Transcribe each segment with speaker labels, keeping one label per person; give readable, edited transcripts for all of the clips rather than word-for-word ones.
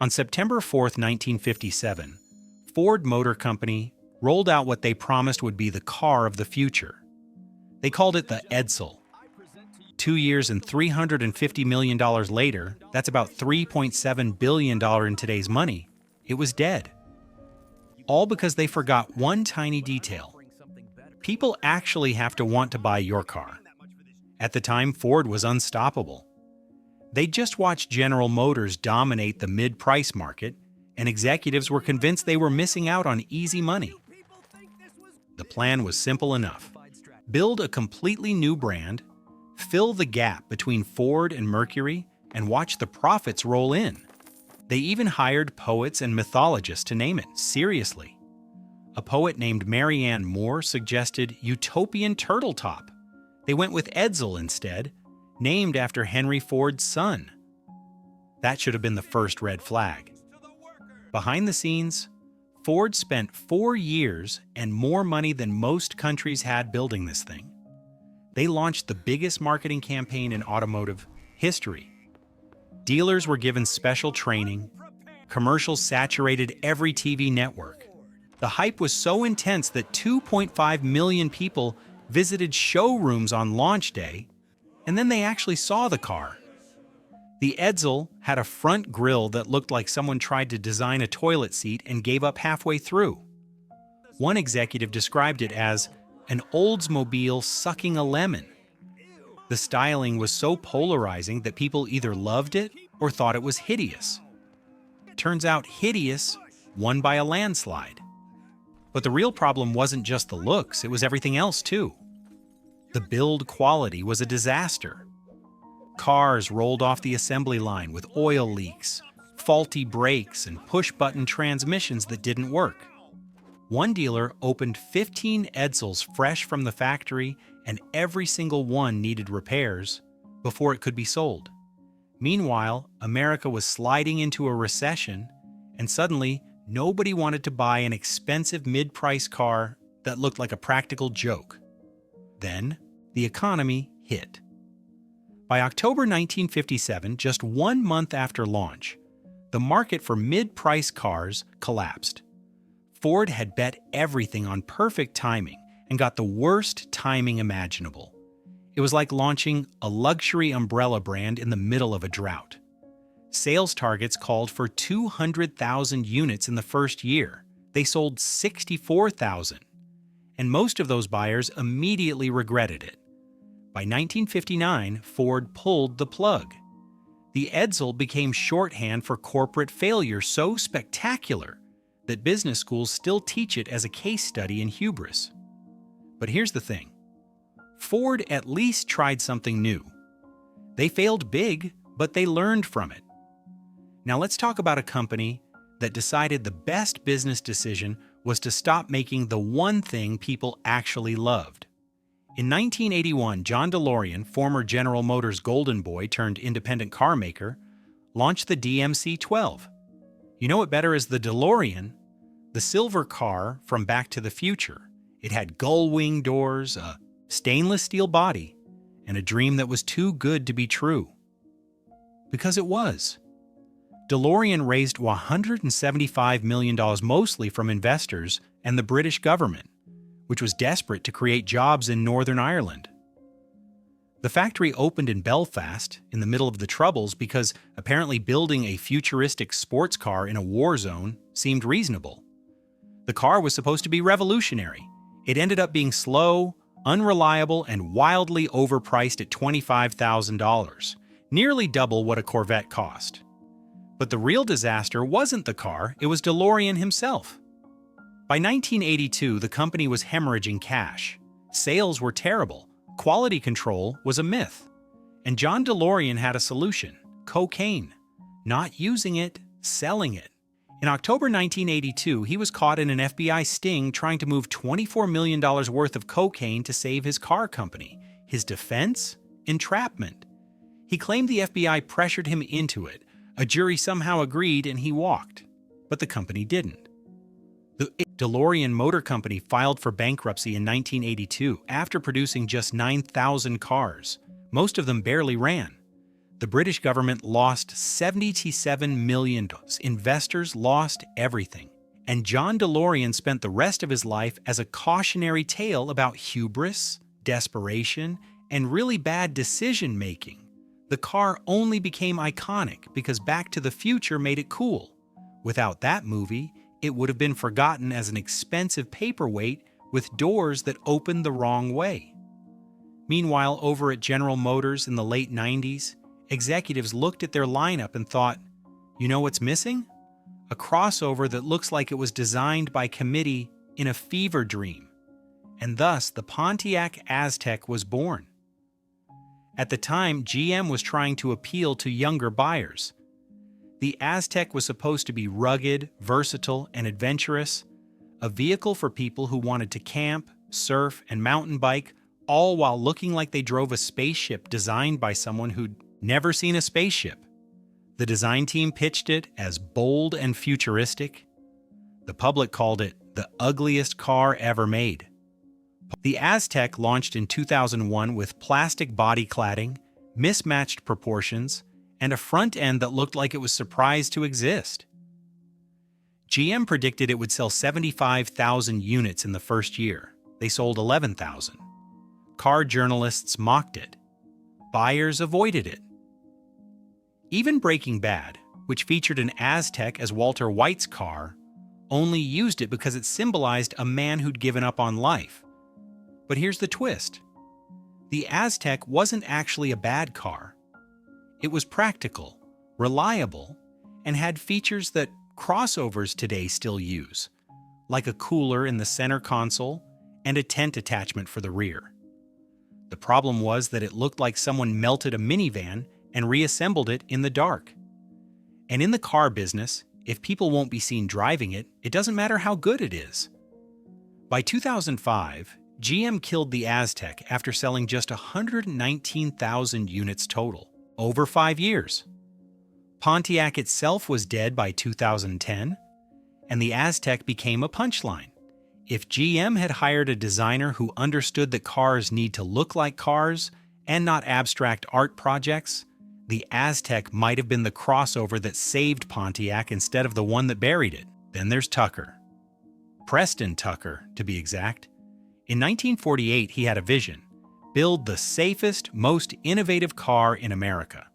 Speaker 1: On September 4, 1957, Ford Motor Company rolled out what they promised would be the car of the future. They called it the Edsel. 2 years and $350 million later, that's about $3.7 billion in today's money, it was dead. All because they forgot one tiny detail. People actually have to want to buy your car. At the time, Ford was unstoppable. They just watched General Motors dominate the mid-price market, and executives were convinced they were missing out on easy money. The plan was simple enough. Build a completely new brand, fill the gap between Ford and Mercury, and watch the profits roll in. They even hired poets and mythologists to name it, seriously. A poet named Mary Ann Moore suggested Utopian Turtle Top. They went with Edsel instead, named after Henry Ford's son. That should have been the first red flag. Behind the scenes, Ford spent 4 years and more money than most countries had building this thing. They launched the biggest marketing campaign in automotive history. Dealers were given special training. Commercials saturated every TV network. The hype was so intense that 2.5 million people visited showrooms on launch day, and then they actually saw the car. The Edsel had a front grille that looked like someone tried to design a toilet seat and gave up halfway through. One executive described it as an Oldsmobile sucking a lemon. The styling was so polarizing that people either loved it or thought it was hideous. Turns out hideous won by a landslide. But the real problem wasn't just the looks, it was everything else too. The build quality was a disaster. Cars rolled off the assembly line with oil leaks, faulty brakes, and push-button transmissions that didn't work. One dealer opened 15 Edsels fresh from the factory, and every single one needed repairs before it could be sold. Meanwhile, America was sliding into a recession, and suddenly nobody wanted to buy an expensive mid-price car that looked like a practical joke. Then, the economy hit. By October 1957, just 1 month after launch, the market for mid-price cars collapsed. Ford had bet everything on perfect timing and got the worst timing imaginable. It was like launching a luxury umbrella brand in the middle of a drought. Sales targets called for 200,000 units in the first year. They sold 64,000. And most of those buyers immediately regretted it. By 1959, Ford pulled the plug. The Edsel became shorthand for corporate failure so spectacular that business schools still teach it as a case study in hubris. But here's the thing. Ford at least tried something new. They failed big, but they learned from it. Now let's talk about a company that decided the best business decision was to stop making the one thing people actually loved. In 1981, John DeLorean, former General Motors golden boy turned independent car maker, launched the DMC-12. You know it better as the DeLorean, the silver car from Back to the Future. It had gull wing doors, a stainless steel body, and a dream that was too good to be true. Because it was. DeLorean raised $175 million mostly from investors and the British government, which was desperate to create jobs in Northern Ireland. The factory opened in Belfast in the middle of the Troubles because apparently building a futuristic sports car in a war zone seemed reasonable. The car was supposed to be revolutionary. It ended up being slow, unreliable, and wildly overpriced at $25,000, nearly double what a Corvette cost. But the real disaster wasn't the car, it was DeLorean himself. By 1982, the company was hemorrhaging cash. Sales were terrible. Quality control was a myth. And John DeLorean had a solution: cocaine. Not using it, selling it. In October 1982, he was caught in an FBI sting trying to move $24 million worth of cocaine to save his car company. His defense? Entrapment. He claimed the FBI pressured him into it. A jury somehow agreed and he walked. But the company didn't. The DeLorean Motor Company filed for bankruptcy in 1982 after producing just 9,000 cars. Most of them barely ran. The British government lost $77 million. Investors lost everything. And John DeLorean spent the rest of his life as a cautionary tale about hubris, desperation, and really bad decision-making. The car only became iconic because Back to the Future made it cool. Without that movie, it would have been forgotten as an expensive paperweight with doors that opened the wrong way. Meanwhile, over at General Motors in the late 90s, executives looked at their lineup and thought, you know what's missing? A crossover that looks like it was designed by committee in a fever dream. And thus, the Pontiac Aztek was born. At the time, GM was trying to appeal to younger buyers. The Aztek was supposed to be rugged, versatile, and adventurous, a vehicle for people who wanted to camp, surf, and mountain bike, all while looking like they drove a spaceship designed by someone who'd never seen a spaceship. The design team pitched it as bold and futuristic. The public called it the ugliest car ever made. The Aztek launched in 2001 with plastic body cladding, mismatched proportions, and a front end that looked like it was surprised to exist. GM predicted it would sell 75,000 units in the first year. They sold 11,000. Car journalists mocked it. Buyers avoided it. Even Breaking Bad, which featured an Aztek as Walter White's car, only used it because it symbolized a man who'd given up on life. But here's the twist. The Aztek wasn't actually a bad car. It was practical, reliable, and had features that crossovers today still use, like a cooler in the center console and a tent attachment for the rear. The problem was that it looked like someone melted a minivan and reassembled it in the dark. And in the car business, if people won't be seen driving it, it doesn't matter how good it is. By 2005, GM killed the Aztek after selling just 119,000 units total, over 5 years. Pontiac itself was dead by 2010, and the Aztek became a punchline. If GM had hired a designer who understood that cars need to look like cars and not abstract art projects, the Aztek might have been the crossover that saved Pontiac instead of the one that buried it. Then there's Tucker. Preston Tucker, to be exact. In 1948, he had a vision: build the safest, most innovative car in America.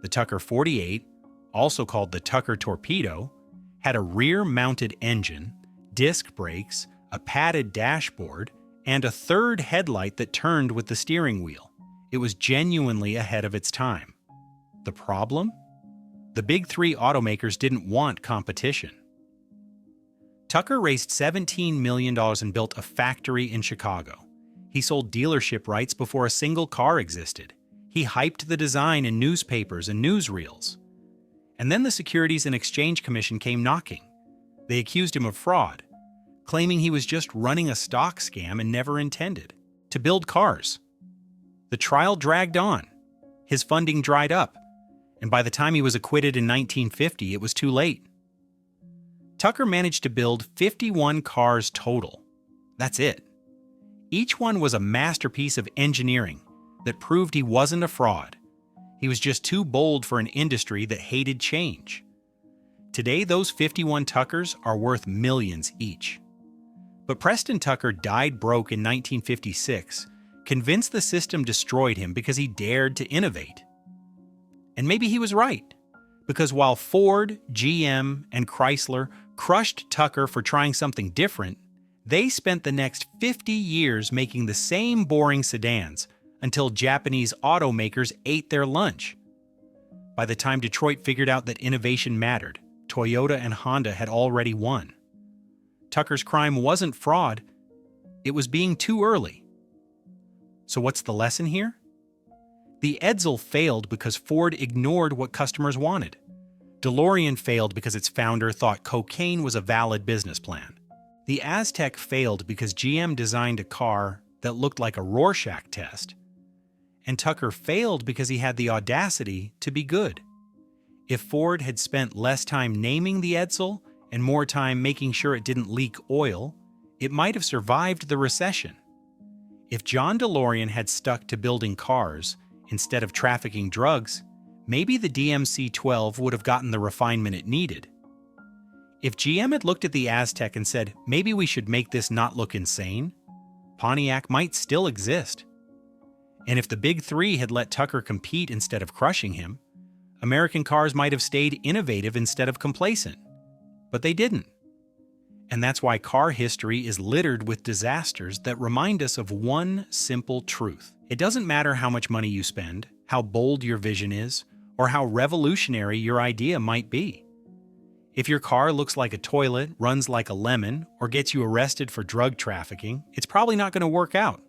Speaker 1: The Tucker 48, also called the Tucker Torpedo, had a rear-mounted engine, disc brakes, a padded dashboard, and a third headlight that turned with the steering wheel. It was genuinely ahead of its time. The problem? The big three automakers didn't want competition. Tucker raised $17 million and built a factory in Chicago. He sold dealership rights before a single car existed. He hyped the design in newspapers and newsreels. And then the Securities and Exchange Commission came knocking. They accused him of fraud, claiming he was just running a stock scam and never intended to build cars. The trial dragged on. His funding dried up, and by the time he was acquitted in 1950, it was too late. Tucker managed to build 51 cars total. That's it. Each one was a masterpiece of engineering that proved he wasn't a fraud. He was just too bold for an industry that hated change. Today, those 51 Tuckers are worth millions each. But Preston Tucker died broke in 1956, convinced the system destroyed him because he dared to innovate. And maybe he was right, because while Ford, GM, and Chrysler crushed Tucker for trying something different, they spent the next 50 years making the same boring sedans until Japanese automakers ate their lunch. By the time Detroit figured out that innovation mattered, Toyota and Honda had already won. Tucker's crime wasn't fraud, it was being too early. So what's the lesson here? The Edsel failed because Ford ignored what customers wanted. DeLorean failed because its founder thought cocaine was a valid business plan. The Aztek failed because GM designed a car that looked like a Rorschach test. And Tucker failed because he had the audacity to be good. If Ford had spent less time naming the Edsel and more time making sure it didn't leak oil, it might have survived the recession. If John DeLorean had stuck to building cars instead of trafficking drugs, maybe the DMC-12 would have gotten the refinement it needed. If GM had looked at the Aztek and said, maybe we should make this not look insane, Pontiac might still exist. And if the Big Three had let Tucker compete instead of crushing him, American cars might have stayed innovative instead of complacent. But they didn't. And that's why car history is littered with disasters that remind us of one simple truth. It doesn't matter how much money you spend, how bold your vision is, or how revolutionary your idea might be. If your car looks like a toilet, runs like a lemon, or gets you arrested for drug trafficking, it's probably not going to work out.